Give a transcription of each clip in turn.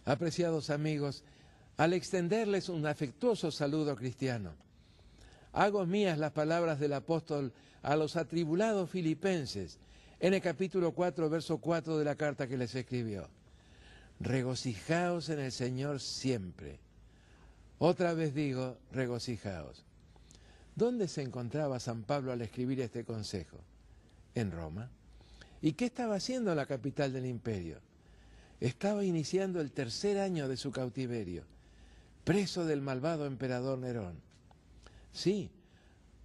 Apreciados amigos, al extenderles un afectuoso saludo cristiano, hago mías las palabras del apóstol a los atribulados filipenses en el capítulo 4, verso 4 de la carta que les escribió. Regocijaos en el Señor siempre. Otra vez digo, regocijaos. ¿Dónde se encontraba San Pablo al escribir este consejo? En Roma. ¿Y qué estaba haciendo en la capital del imperio? Estaba iniciando el tercer año de su cautiverio, preso del malvado emperador Nerón. Sí,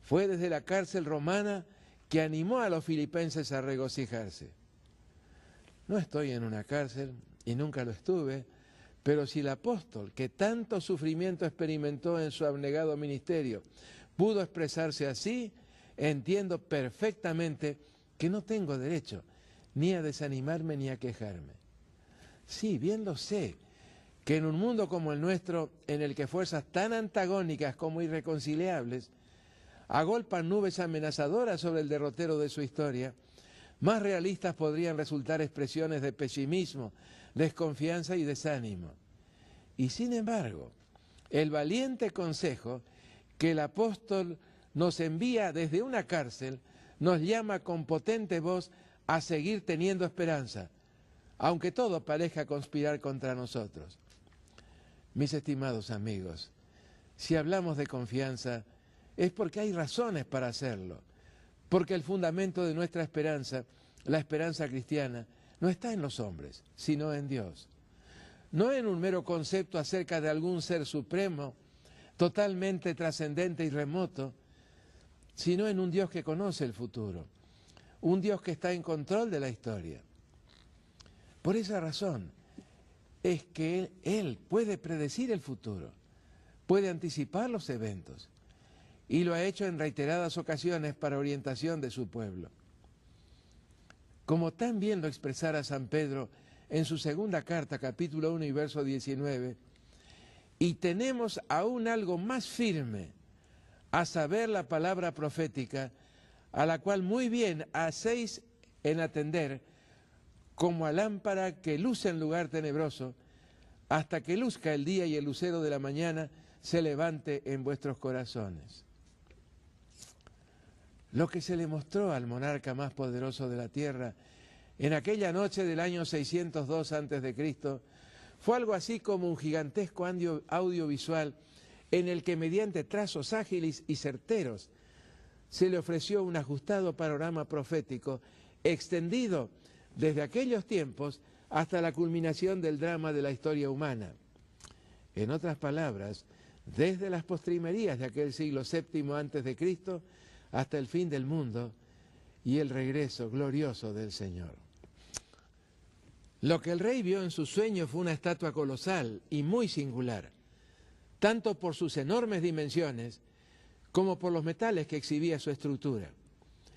fue desde la cárcel romana que animó a los filipenses a regocijarse. No estoy en una cárcel y nunca lo estuve, pero si el apóstol, que tanto sufrimiento experimentó en su abnegado ministerio, pudo expresarse así, entiendo perfectamente que no tengo derecho ni a desanimarme ni a quejarme. Sí, bien lo sé, que en un mundo como el nuestro, en el que fuerzas tan antagónicas como irreconciliables agolpan nubes amenazadoras sobre el derrotero de su historia, más realistas podrían resultar expresiones de pesimismo, desconfianza y desánimo. Y sin embargo, el valiente consejo que el apóstol nos envía desde una cárcel nos llama con potente voz a seguir teniendo esperanza, aunque todo parezca conspirar contra nosotros. Mis estimados amigos, si hablamos de confianza, es porque hay razones para hacerlo, porque el fundamento de nuestra esperanza, la esperanza cristiana, no está en los hombres, sino en Dios. No en un mero concepto acerca de algún ser supremo, totalmente trascendente y remoto, sino en un Dios que conoce el futuro, un Dios que está en control de la historia. Por esa razón es que Él puede predecir el futuro, puede anticipar los eventos, y lo ha hecho en reiteradas ocasiones para orientación de su pueblo. Como tan bien lo expresara San Pedro en su segunda carta, capítulo 1 y verso 19, y tenemos aún algo más firme, a saber la palabra profética, a la cual muy bien hacéis en atender, como a lámpara que luce en lugar tenebroso, hasta que luzca el día y el lucero de la mañana se levante en vuestros corazones. Lo que se le mostró al monarca más poderoso de la tierra en aquella noche del año 602 a.C. fue algo así como un gigantesco audiovisual en el que mediante trazos ágiles y certeros se le ofreció un ajustado panorama profético extendido desde aquellos tiempos hasta la culminación del drama de la historia humana. En otras palabras, desde las postrimerías de aquel siglo VII a.C. hasta el fin del mundo y el regreso glorioso del Señor. Lo que el rey vio en su sueño fue una estatua colosal y muy singular, tanto por sus enormes dimensiones como por los metales que exhibía su estructura.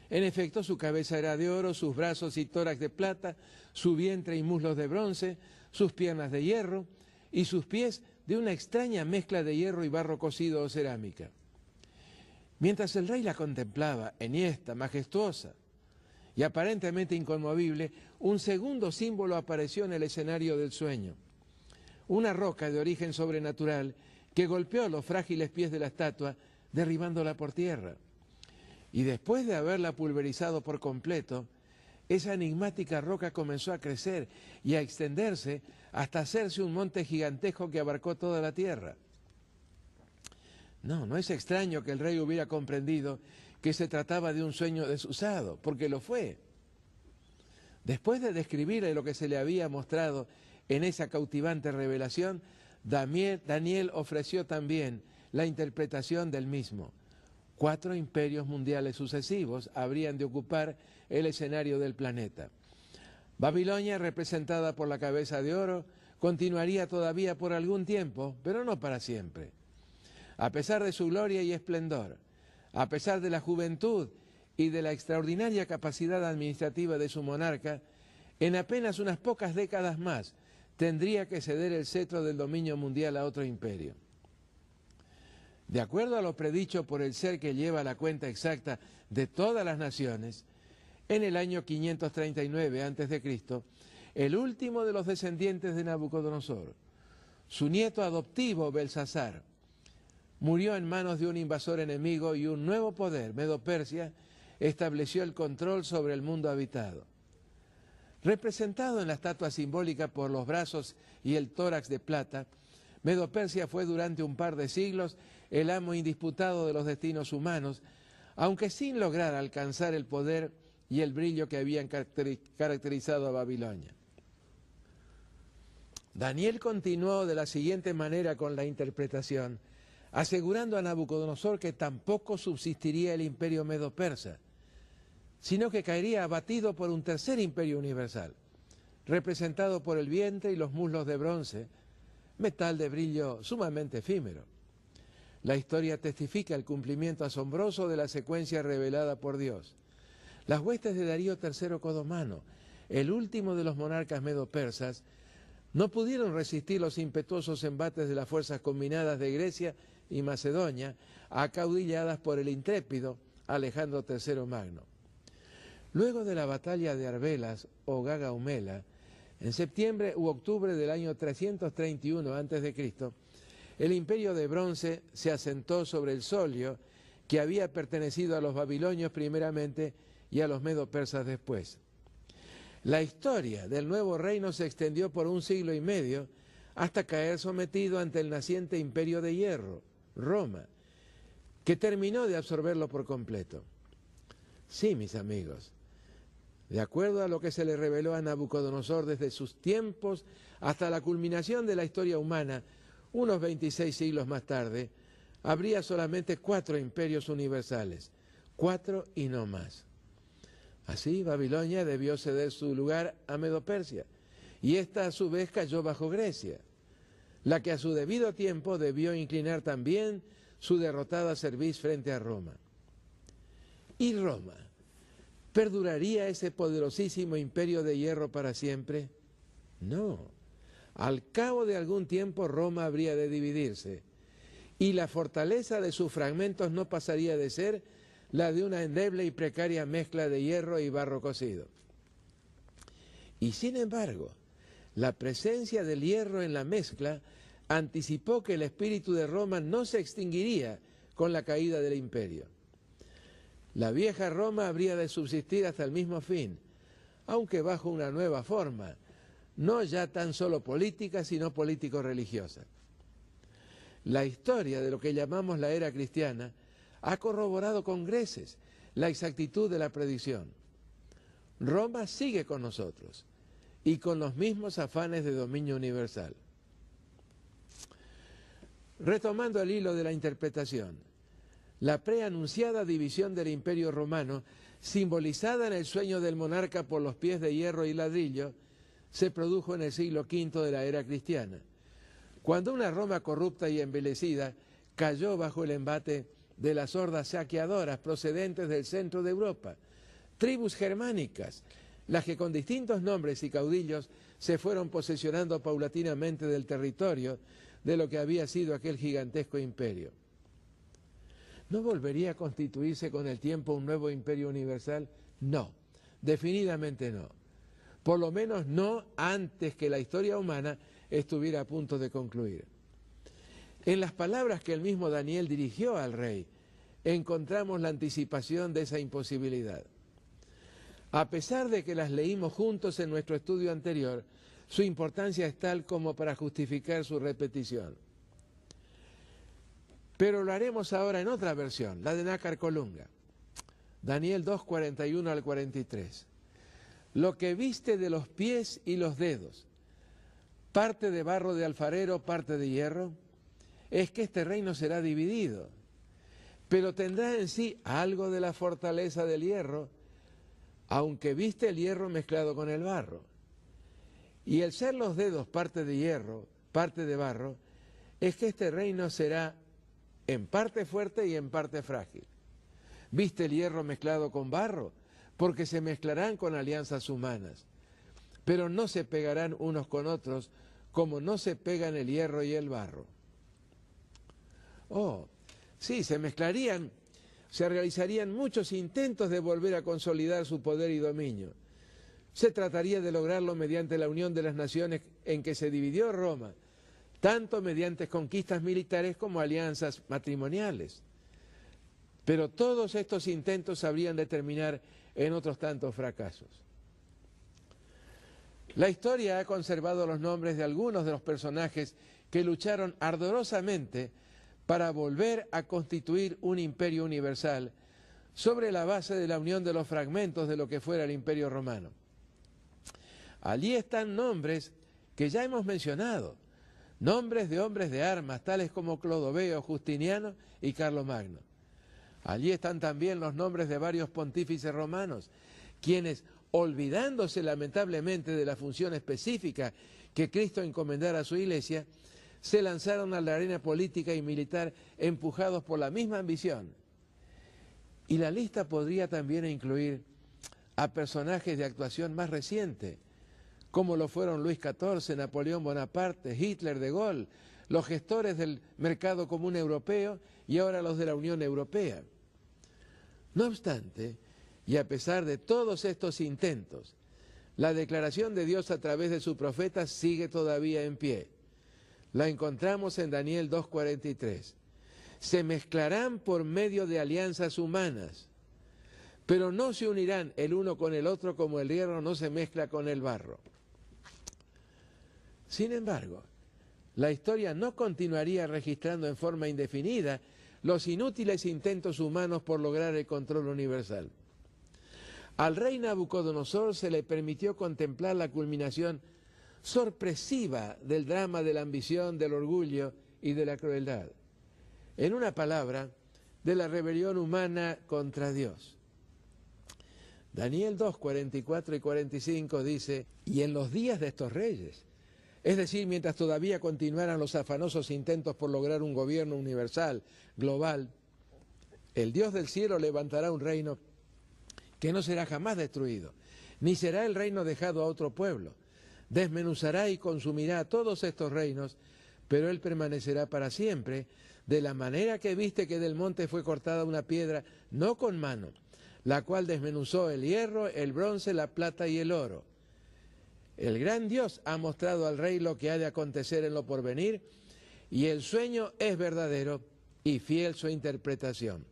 En efecto, su cabeza era de oro, sus brazos y tórax de plata, su vientre y muslos de bronce, sus piernas de hierro y sus pies de una extraña mezcla de hierro y barro cocido o cerámica. Mientras el rey la contemplaba, enhiesta, majestuosa y aparentemente inconmovible, un segundo símbolo apareció en el escenario del sueño. Una roca de origen sobrenatural que golpeó los frágiles pies de la estatua, derribándola por tierra. Y después de haberla pulverizado por completo, esa enigmática roca comenzó a crecer y a extenderse hasta hacerse un monte gigantesco que abarcó toda la tierra. No es extraño que el rey hubiera comprendido que se trataba de un sueño desusado, porque lo fue. Después de describirle lo que se le había mostrado en esa cautivante revelación, Daniel ofreció también la interpretación del mismo. 4 imperios mundiales sucesivos habrían de ocupar el escenario del planeta. Babilonia, representada por la cabeza de oro, continuaría todavía por algún tiempo, pero no para siempre. A pesar de su gloria y esplendor, a pesar de la juventud y de la extraordinaria capacidad administrativa de su monarca, en apenas unas pocas décadas más tendría que ceder el cetro del dominio mundial a otro imperio. De acuerdo a lo predicho por el ser que lleva la cuenta exacta de todas las naciones, en el año 539 a.C., el último de los descendientes de Nabucodonosor, Su nieto adoptivo, Belsasar, murió en manos de un invasor enemigo y un nuevo poder, Medo-Persia, estableció el control sobre el mundo habitado. Representado en la estatua simbólica por los brazos y el tórax de plata, Medo-Persia fue durante un par de siglos el amo indisputado de los destinos humanos, aunque sin lograr alcanzar el poder y el brillo que habían caracterizado a Babilonia. Daniel continuó de la siguiente manera con la interpretación, asegurando a Nabucodonosor que tampoco subsistiría el imperio medo-persa, sino que caería abatido por un tercer imperio universal, representado por el vientre y los muslos de bronce, metal de brillo sumamente efímero. La historia testifica el cumplimiento asombroso de la secuencia revelada por Dios. Las huestes de Darío III Codomano, el último de los monarcas medo-persas, no pudieron resistir los impetuosos embates de las fuerzas combinadas de Grecia y Macedonia, acaudilladas por el intrépido Alejandro III Magno. Luego de la batalla de Arbelas o Gagaumela, en septiembre u octubre del año 331 a.C., el imperio de bronce se asentó sobre el solio que había pertenecido a los babilonios primeramente y a los medo-persas después. La historia del nuevo reino se extendió por 1 siglo y medio hasta caer sometido ante el naciente imperio de hierro, Roma, que terminó de absorberlo por completo. Sí, mis amigos, de acuerdo a lo que se le reveló a Nabucodonosor desde sus tiempos hasta la culminación de la historia humana, unos 26 siglos más tarde, habría solamente 4 imperios universales, 4 y no más. Así, Babilonia debió ceder su lugar a Medo-Persia, y ésta a su vez cayó bajo Grecia, la que a su debido tiempo debió inclinar también su derrotada cerviz frente a Roma. ¿Y Roma? ¿Perduraría ese poderosísimo imperio de hierro para siempre? No. Al cabo de algún tiempo Roma habría de dividirse, y la fortaleza de sus fragmentos no pasaría de ser la de una endeble y precaria mezcla de hierro y barro cocido. Y sin embargo, la presencia del hierro en la mezcla anticipó que el espíritu de Roma no se extinguiría con la caída del imperio. La vieja Roma habría de subsistir hasta el mismo fin, aunque bajo una nueva forma, no ya tan solo política, sino político-religiosa. La historia de lo que llamamos la era cristiana ha corroborado con creces la exactitud de la predicción. Roma sigue con nosotros y con los mismos afanes de dominio universal. Retomando el hilo de la interpretación, la preanunciada división del Imperio Romano, simbolizada en el sueño del monarca por los pies de hierro y ladrillo, se produjo en el siglo V de la era cristiana, cuando una Roma corrupta y envilecida cayó bajo el embate de las hordas saqueadoras procedentes del centro de Europa, tribus germánicas, las que con distintos nombres y caudillos se fueron posesionando paulatinamente del territorio de lo que había sido aquel gigantesco imperio. ¿No volvería a constituirse con el tiempo un nuevo imperio universal? No, definitivamente no. Por lo menos no antes que la historia humana estuviera a punto de concluir. En las palabras que el mismo Daniel dirigió al rey, encontramos la anticipación de esa imposibilidad. A pesar de que las leímos juntos en nuestro estudio anterior, su importancia es tal como para justificar su repetición. Pero lo haremos ahora en otra versión, la de Nácar Colunga. Daniel 2, 41 al 43. Lo que viste de los pies y los dedos, parte de barro de alfarero, parte de hierro, es que este reino será dividido, pero tendrá en sí algo de la fortaleza del hierro, aunque viste el hierro mezclado con el barro. Y el ser los dedos parte de hierro, parte de barro, es que este reino será en parte fuerte y en parte frágil. Viste el hierro mezclado con barro, porque se mezclarán con alianzas humanas, pero no se pegarán unos con otros como no se pegan el hierro y el barro. Oh, sí, se mezclarían, se realizarían muchos intentos de volver a consolidar su poder y dominio. Se trataría de lograrlo mediante la unión de las naciones en que se dividió Roma, tanto mediante conquistas militares como alianzas matrimoniales. Pero todos estos intentos habrían de terminar en otros tantos fracasos. La historia ha conservado los nombres de algunos de los personajes que lucharon ardorosamente para volver a constituir un imperio universal sobre la base de la unión de los fragmentos de lo que fuera el Imperio Romano. Allí están nombres que ya hemos mencionado, nombres de hombres de armas, tales como Clodoveo, Justiniano y Carlomagno. Allí están también los nombres de varios pontífices romanos, quienes, olvidándose lamentablemente de la función específica que Cristo encomendara a su iglesia, se lanzaron a la arena política y militar empujados por la misma ambición. Y la lista podría también incluir a personajes de actuación más reciente, como lo fueron Luis XIV, Napoleón Bonaparte, Hitler, De Gaulle, los gestores del mercado común europeo y ahora los de la Unión Europea. No obstante, y a pesar de todos estos intentos, la declaración de Dios a través de su profeta sigue todavía en pie. La encontramos en Daniel 2:43. Se mezclarán por medio de alianzas humanas, pero no se unirán el uno con el otro como el hierro no se mezcla con el barro. Sin embargo, la historia no continuaría registrando en forma indefinida los inútiles intentos humanos por lograr el control universal. Al rey Nabucodonosor se le permitió contemplar la culminación sorpresiva del drama de la ambición, del orgullo y de la crueldad. En una palabra, de la rebelión humana contra Dios. Daniel 2, 44 y 45 dice, y en los días de estos reyes, es decir, mientras todavía continuaran los afanosos intentos por lograr un gobierno universal, global, el Dios del cielo levantará un reino que no será jamás destruido, ni será el reino dejado a otro pueblo. Desmenuzará y consumirá todos estos reinos, pero él permanecerá para siempre, de la manera que viste que del monte fue cortada una piedra, no con mano, la cual desmenuzó el hierro, el bronce, la plata y el oro. El gran Dios ha mostrado al rey lo que ha de acontecer en lo porvenir, y el sueño es verdadero y fiel su interpretación.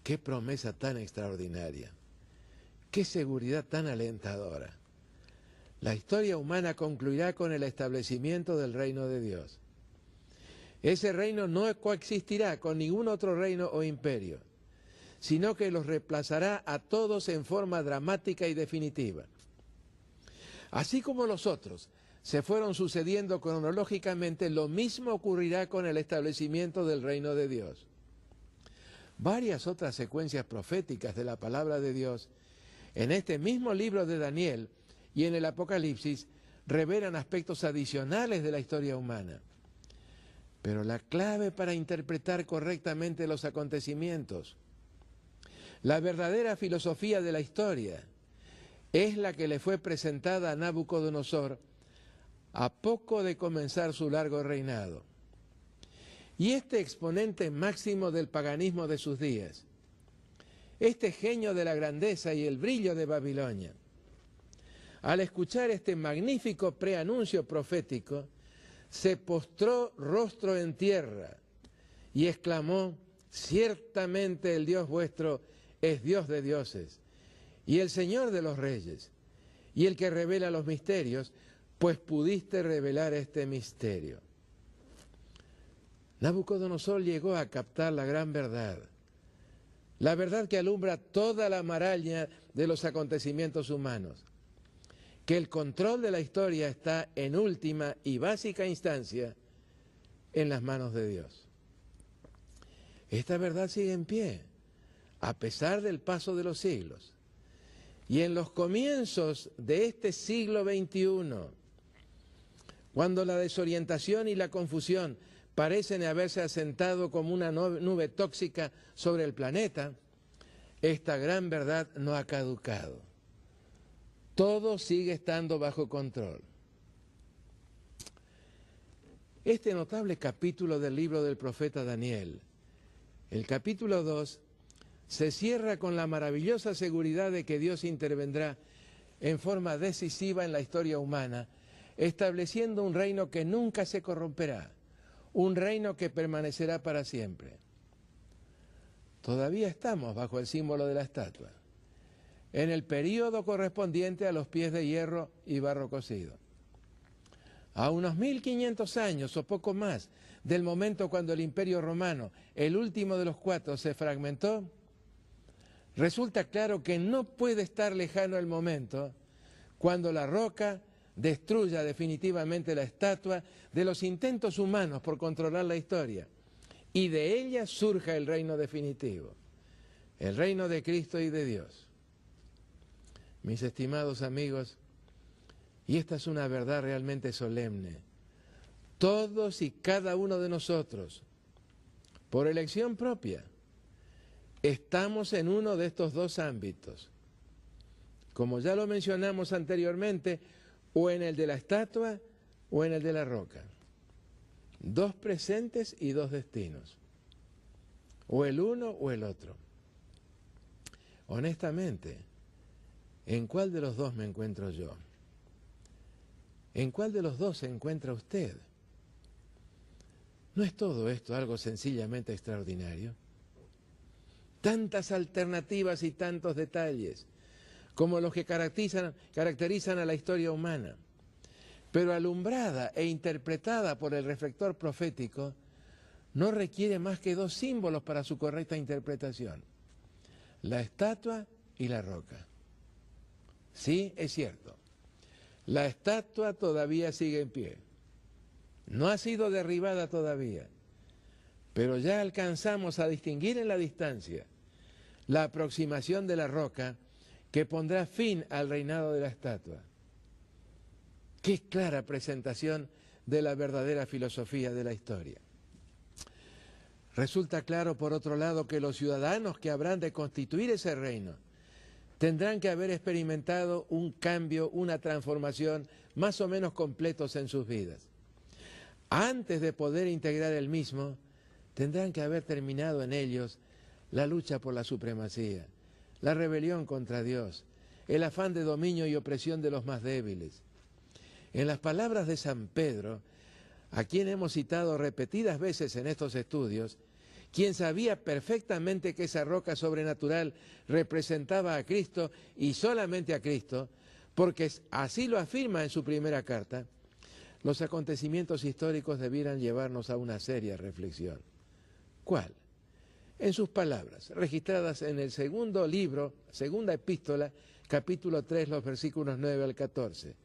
¡Qué promesa tan extraordinaria! ¡Qué seguridad tan alentadora! La historia humana concluirá con el establecimiento del reino de Dios. Ese reino no coexistirá con ningún otro reino o imperio, sino que los reemplazará a todos en forma dramática y definitiva. Así como los otros se fueron sucediendo cronológicamente, lo mismo ocurrirá con el establecimiento del reino de Dios. Varias otras secuencias proféticas de la palabra de Dios, en este mismo libro de Daniel y en el Apocalipsis, revelan aspectos adicionales de la historia humana. Pero la clave para interpretar correctamente los acontecimientos, la verdadera filosofía de la historia, es la que le fue presentada a Nabucodonosor a poco de comenzar su largo reinado. Y este exponente máximo del paganismo de sus días, este genio de la grandeza y el brillo de Babilonia, al escuchar este magnífico preanuncio profético, se postró rostro en tierra y exclamó, ciertamente el Dios vuestro es Dios de dioses y el Señor de los reyes y el que revela los misterios, pues pudiste revelar este misterio. Nabucodonosor llegó a captar la gran verdad, la verdad que alumbra toda la maraña de los acontecimientos humanos, que el control de la historia está en última y básica instancia en las manos de Dios. Esta verdad sigue en pie, a pesar del paso de los siglos. Y en los comienzos de este siglo XXI, cuando la desorientación y la confusión parecen haberse asentado como una nube tóxica sobre el planeta, esta gran verdad no ha caducado. Todo sigue estando bajo control. Este notable capítulo del libro del profeta Daniel, el capítulo 2, se cierra con la maravillosa seguridad de que Dios intervendrá en forma decisiva en la historia humana estableciendo un reino que nunca se corromperá, un reino que permanecerá para siempre. Todavía estamos bajo el símbolo de la estatua, en el período correspondiente a los pies de hierro y barro cocido. A unos 1500 años o poco más del momento cuando el Imperio Romano, el último de los 4, se fragmentó, resulta claro que no puede estar lejano el momento cuando la roca destruya definitivamente la estatua de los intentos humanos por controlar la historia y de ella surja el reino definitivo, el reino de Cristo y de Dios. Mis estimados amigos, y esta es una verdad realmente solemne, todos y cada uno de nosotros, por elección propia, estamos en uno de estos dos ámbitos. Como ya lo mencionamos anteriormente, o en el de la estatua o en el de la roca. Dos presentes y dos destinos. O el uno o el otro. Honestamente, ¿en cuál de los dos me encuentro yo? ¿En cuál de los dos se encuentra usted? ¿No es todo esto algo sencillamente extraordinario? Tantas alternativas y tantos detalles como los que caracterizan a la historia humana, pero alumbrada e interpretada por el reflector profético, no requiere más que dos símbolos para su correcta interpretación: la estatua y la roca. Sí, es cierto, la estatua todavía sigue en pie, no ha sido derribada todavía, pero ya alcanzamos a distinguir en la distancia la aproximación de la roca que pondrá fin al reinado de la estatua. Qué clara presentación de la verdadera filosofía de la historia. Resulta claro, por otro lado, que los ciudadanos que habrán de constituir ese reino tendrán que haber experimentado un cambio, una transformación más o menos completos en sus vidas. Antes de poder integrar el mismo, tendrán que haber terminado en ellos la lucha por la supremacía, la rebelión contra Dios, el afán de dominio y opresión de los más débiles. En las palabras de San Pedro, a quien hemos citado repetidas veces en estos estudios, quien sabía perfectamente que esa roca sobrenatural representaba a Cristo y solamente a Cristo, porque así lo afirma en su primera carta, los acontecimientos históricos debieran llevarnos a una seria reflexión. ¿Cuál? En sus palabras, registradas en el segundo libro, segunda epístola, capítulo 3, los versículos 9 al 14.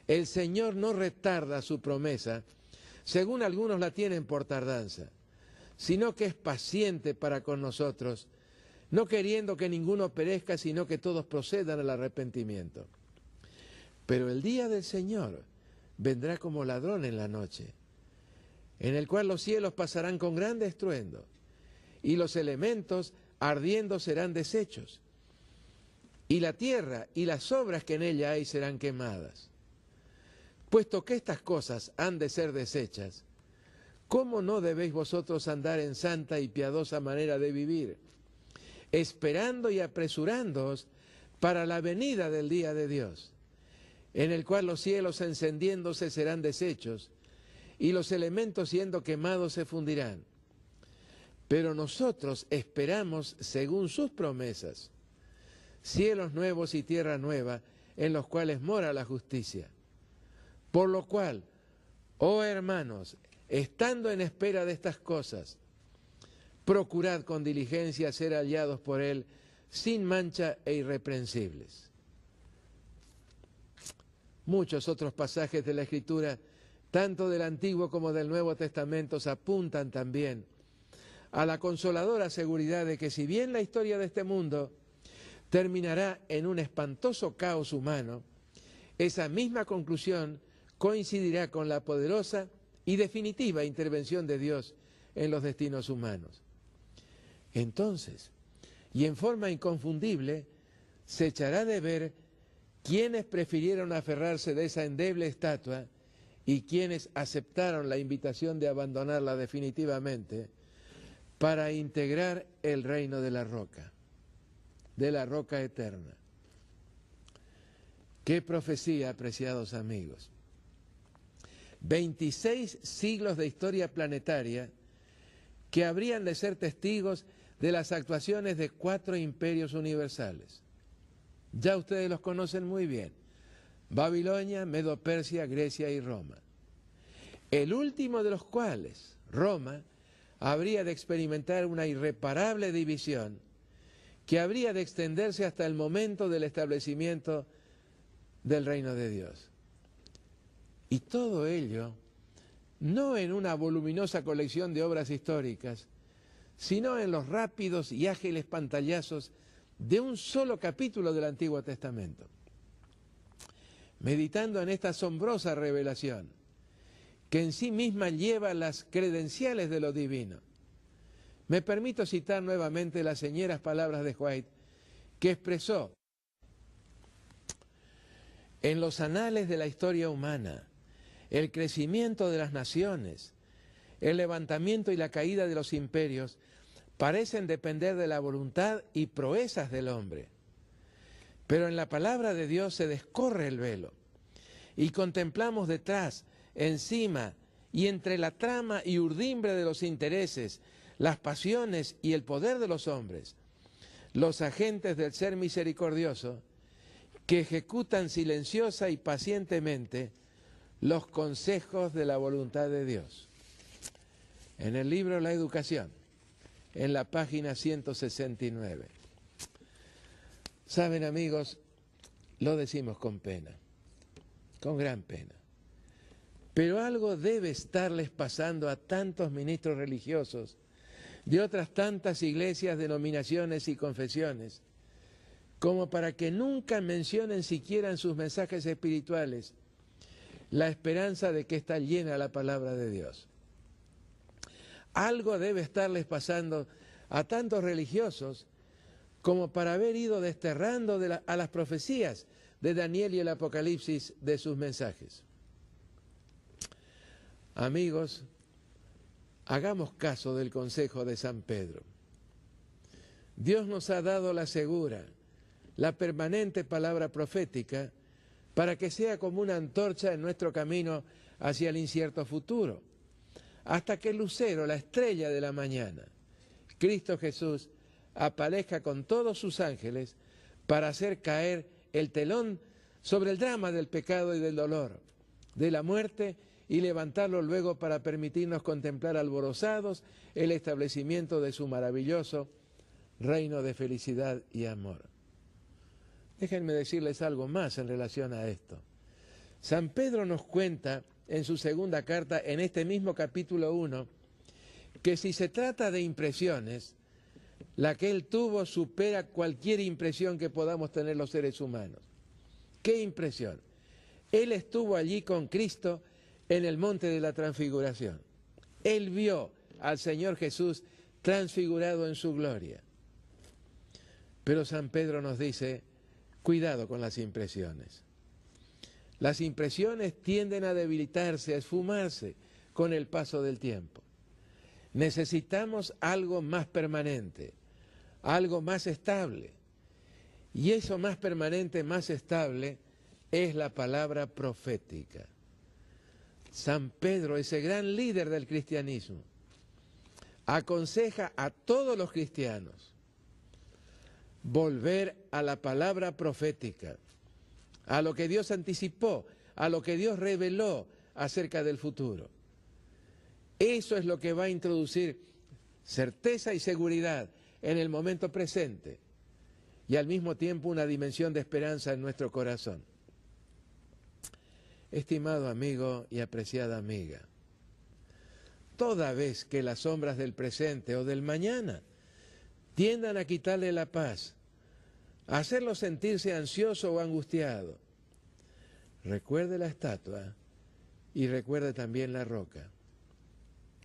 El Señor no retarda su promesa, según algunos la tienen por tardanza, sino que es paciente para con nosotros, no queriendo que ninguno perezca, sino que todos procedan al arrepentimiento. Pero el día del Señor vendrá como ladrón en la noche, en el cual los cielos pasarán con grande estruendo, y los elementos ardiendo serán deshechos, y la tierra y las obras que en ella hay serán quemadas. Puesto que estas cosas han de ser deshechas, ¿cómo no debéis vosotros andar en santa y piadosa manera de vivir, esperando y apresurándoos para la venida del día de Dios, en el cual los cielos encendiéndose serán deshechos, y los elementos siendo quemados se fundirán? Pero nosotros esperamos, según sus promesas, cielos nuevos y tierra nueva, en los cuales mora la justicia. Por lo cual, oh hermanos, estando en espera de estas cosas, procurad con diligencia ser hallados por Él, sin mancha e irreprensibles. Muchos otros pasajes de la Escritura, tanto del Antiguo como del Nuevo Testamento, apuntan también a la consoladora seguridad de que si bien la historia de este mundo terminará en un espantoso caos humano, esa misma conclusión coincidirá con la poderosa y definitiva intervención de Dios en los destinos humanos. Entonces, y en forma inconfundible, se echará de ver quiénes prefirieron aferrarse de esa endeble estatua y quiénes aceptaron la invitación de abandonarla definitivamente para integrar el reino de la roca eterna. ¡Qué profecía, apreciados amigos! 26 siglos de historia planetaria que habrían de ser testigos de las actuaciones de 4 imperios universales. Ya ustedes los conocen muy bien: Babilonia, Medo-Persia, Grecia y Roma. El último de los cuales, Roma, habría de experimentar una irreparable división que habría de extenderse hasta el momento del establecimiento del reino de Dios. Y todo ello no en una voluminosa colección de obras históricas, sino en los rápidos y ágiles pantallazos de un solo capítulo del Antiguo Testamento. Meditando en esta asombrosa revelación, que en sí misma lleva las credenciales de lo divino, me permito citar nuevamente las señeras palabras de White, que expresó: en los anales de la historia humana, el crecimiento de las naciones, el levantamiento y la caída de los imperios parecen depender de la voluntad y proezas del hombre. Pero en la palabra de Dios se descorre el velo y contemplamos detrás, encima y entre la trama y urdimbre de los intereses, las pasiones y el poder de los hombres, los agentes del ser misericordioso que ejecutan silenciosa y pacientemente los consejos de la voluntad de Dios. En el libro La Educación, en la página 169. Saben, amigos, lo decimos con pena, con gran pena. Pero algo debe estarles pasando a tantos ministros religiosos de otras tantas iglesias, denominaciones y confesiones, como para que nunca mencionen siquiera en sus mensajes espirituales la esperanza de que está llena la palabra de Dios. Algo debe estarles pasando a tantos religiosos como para haber ido desterrando a las profecías de Daniel y el Apocalipsis de sus mensajes. Amigos, hagamos caso del consejo de San Pedro. Dios nos ha dado la segura, la permanente palabra profética para que sea como una antorcha en nuestro camino hacia el incierto futuro, hasta que el lucero, la estrella de la mañana, Cristo Jesús, aparezca con todos sus ángeles para hacer caer el telón sobre el drama del pecado y del dolor, de la muerte, y levantarlo luego para permitirnos contemplar alborozados el establecimiento de su maravilloso reino de felicidad y amor. Déjenme decirles algo más en relación a esto. San Pedro nos cuenta en su segunda carta, en este mismo capítulo 1, que si se trata de impresiones, la que él tuvo supera cualquier impresión que podamos tener los seres humanos. ¿Qué impresión? Él estuvo allí con Cristo en el monte de la transfiguración. Él vio al Señor Jesús transfigurado en su gloria. Pero San Pedro nos dice: cuidado con las impresiones. Las impresiones tienden a debilitarse, a esfumarse con el paso del tiempo. Necesitamos algo más permanente, algo más estable. Y eso más permanente, más estable, es la palabra profética. San Pedro, ese gran líder del cristianismo, aconseja a todos los cristianos volver a la palabra profética, a lo que Dios anticipó, a lo que Dios reveló acerca del futuro. Eso es lo que va a introducir certeza y seguridad en el momento presente y al mismo tiempo una dimensión de esperanza en nuestro corazón. Estimado amigo y apreciada amiga, toda vez que las sombras del presente o del mañana tiendan a quitarle la paz, a hacerlo sentirse ansioso o angustiado, recuerde la estatua y recuerde también la roca.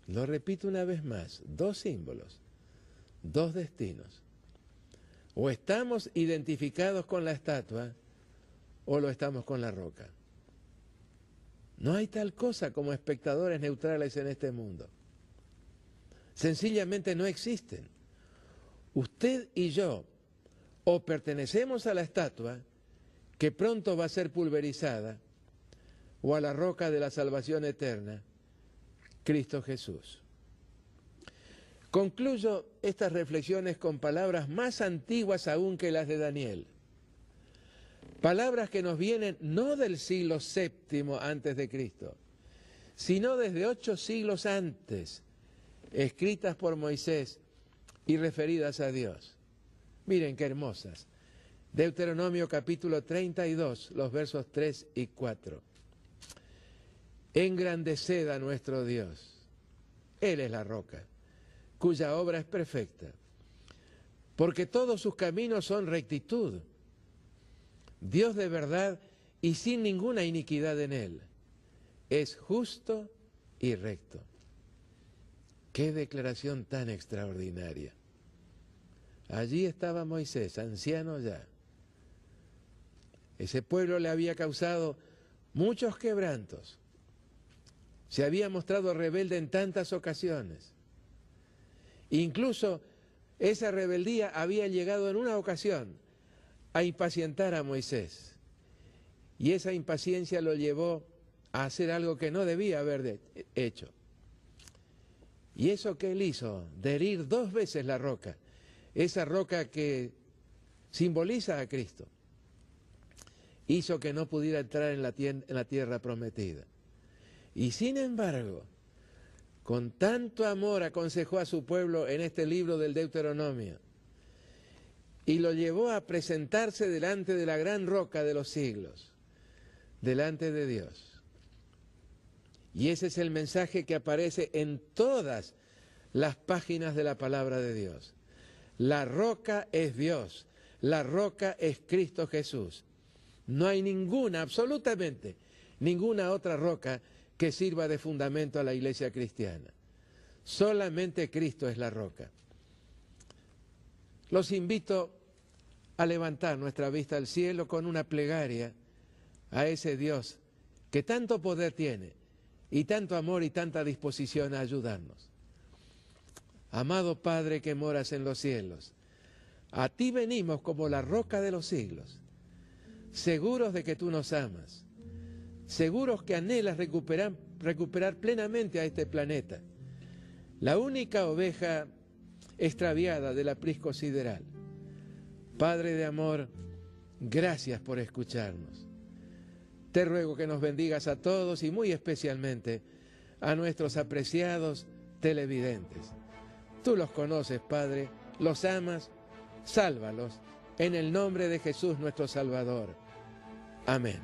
Lo repito una vez más: 2 símbolos, 2 destinos. O estamos identificados con la estatua o lo estamos con la roca. No hay tal cosa como espectadores neutrales en este mundo. Sencillamente no existen. Usted y yo o pertenecemos a la estatua, que pronto va a ser pulverizada, o a la roca de la salvación eterna, Cristo Jesús. Concluyo estas reflexiones con palabras más antiguas aún que las de Daniel. Palabras que nos vienen no del siglo VII antes de Cristo, sino desde 8 siglos antes, escritas por Moisés y referidas a Dios. Miren qué hermosas. Deuteronomio capítulo 32, los versos 3 y 4. Engrandeced a nuestro Dios. Él es la roca, cuya obra es perfecta, porque todos sus caminos son rectitud. Dios de verdad y sin ninguna iniquidad en él. Es justo y recto. Qué declaración tan extraordinaria. Allí estaba Moisés, anciano ya. Ese pueblo le había causado muchos quebrantos. Se había mostrado rebelde en tantas ocasiones. Incluso esa rebeldía había llegado en una ocasión a impacientar a Moisés. Y esa impaciencia lo llevó a hacer algo que no debía haber hecho. Y eso que él hizo, de herir 2 veces la roca, esa roca que simboliza a Cristo, hizo que no pudiera entrar en la tierra prometida. Y sin embargo, con tanto amor aconsejó a su pueblo en este libro del Deuteronomio y lo llevó a presentarse delante de la gran roca de los siglos, delante de Dios. Y ese es el mensaje que aparece en todas las páginas de la palabra de Dios. La roca es Dios, la roca es Cristo Jesús. No hay ninguna, absolutamente ninguna otra roca que sirva de fundamento a la iglesia cristiana. Solamente Cristo es la roca. Los invito a levantar nuestra vista al cielo con una plegaria a ese Dios que tanto poder tiene y tanto amor y tanta disposición a ayudarnos. Amado Padre que moras en los cielos, a ti venimos como la roca de los siglos, seguros de que tú nos amas, seguros que anhelas recuperar plenamente a este planeta, la única oveja extraviada del aprisco sideral. Padre de amor, gracias por escucharnos. Te ruego que nos bendigas a todos y muy especialmente a nuestros apreciados televidentes. Tú los conoces, Padre, los amas, sálvalos, en el nombre de Jesús nuestro Salvador. Amén.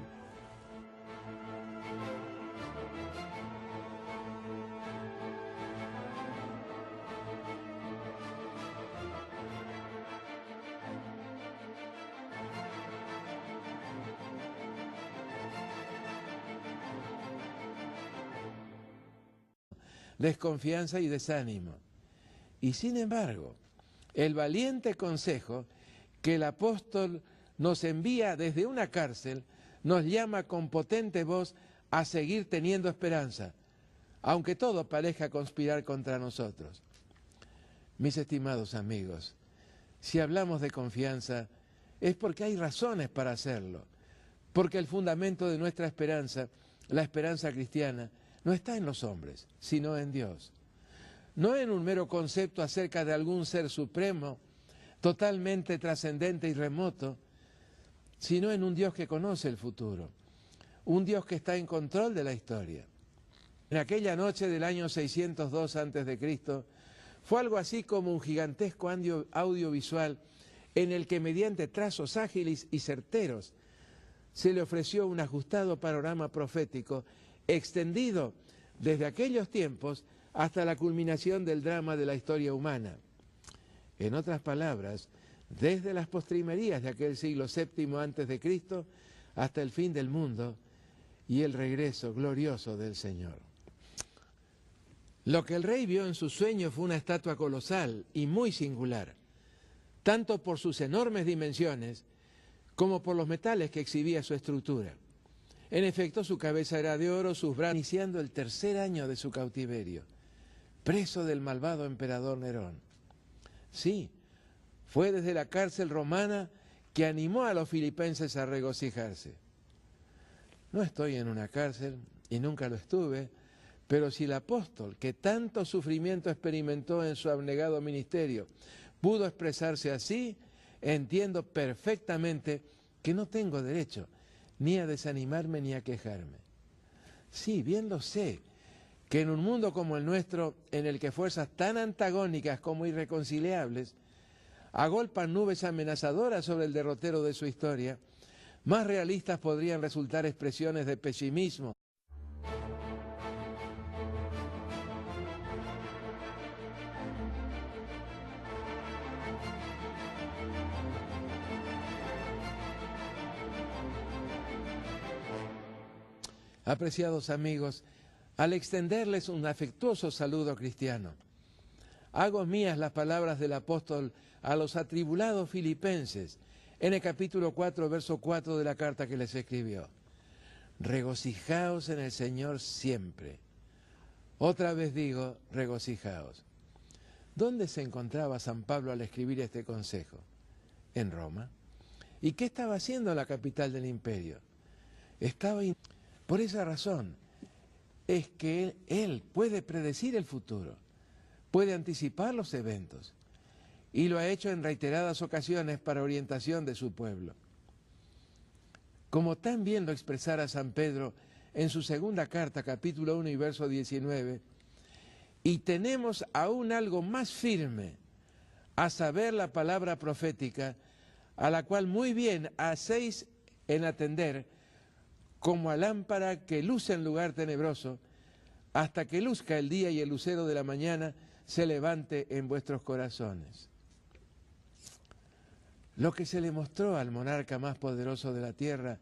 Desconfianza y desánimo. Y sin embargo, el valiente consejo que el apóstol nos envía desde una cárcel nos llama con potente voz a seguir teniendo esperanza, aunque todo parezca conspirar contra nosotros. Mis estimados amigos, si hablamos de confianza es porque hay razones para hacerlo, porque el fundamento de nuestra esperanza, la esperanza cristiana, no está en los hombres, sino en Dios. No en un mero concepto acerca de algún ser supremo, totalmente trascendente y remoto, sino en un Dios que conoce el futuro, un Dios que está en control de la historia. En aquella noche del año 602 a.C., fue algo así como un gigantesco audiovisual en el que mediante trazos ágiles y certeros se le ofreció un ajustado panorama profético extendido desde aquellos tiempos hasta la culminación del drama de la historia humana. En otras palabras, desde las postrimerías de aquel siglo VII antes de Cristo hasta el fin del mundo y el regreso glorioso del Señor. Lo que el rey vio en su sueño fue una estatua colosal y muy singular, tanto por sus enormes dimensiones como por los metales que exhibía su estructura. En efecto, su cabeza era de oro, sus brazos, iniciando el 3er año de su cautiverio, preso del malvado emperador Nerón. Sí, fue desde la cárcel romana que animó a los filipenses a regocijarse. No estoy en una cárcel y nunca lo estuve, pero si el apóstol, que tanto sufrimiento experimentó en su abnegado ministerio, pudo expresarse así, entiendo perfectamente que no tengo derecho ni a desanimarme ni a quejarme. Sí, bien lo sé, que en un mundo como el nuestro, en el que fuerzas tan antagónicas como irreconciliables agolpan nubes amenazadoras sobre el derrotero de su historia, más realistas podrían resultar expresiones de pesimismo. Apreciados amigos, al extenderles un afectuoso saludo cristiano, hago mías las palabras del apóstol a los atribulados filipenses en el capítulo 4, verso 4 de la carta que les escribió. Regocijaos en el Señor siempre. Otra vez digo, regocijaos. ¿Dónde se encontraba San Pablo al escribir este consejo? En Roma. ¿Y qué estaba haciendo en la capital del imperio? Por esa razón es que él puede predecir el futuro, puede anticipar los eventos, y lo ha hecho en reiteradas ocasiones para orientación de su pueblo. Como tan bien lo expresara San Pedro en su segunda carta, capítulo 1 y verso 19, y tenemos aún algo más firme, a saber la palabra profética, a la cual muy bien hacéis en atender, como a lámpara que luce en lugar tenebroso, hasta que luzca el día y el lucero de la mañana se levante en vuestros corazones. Lo que se le mostró al monarca más poderoso de la tierra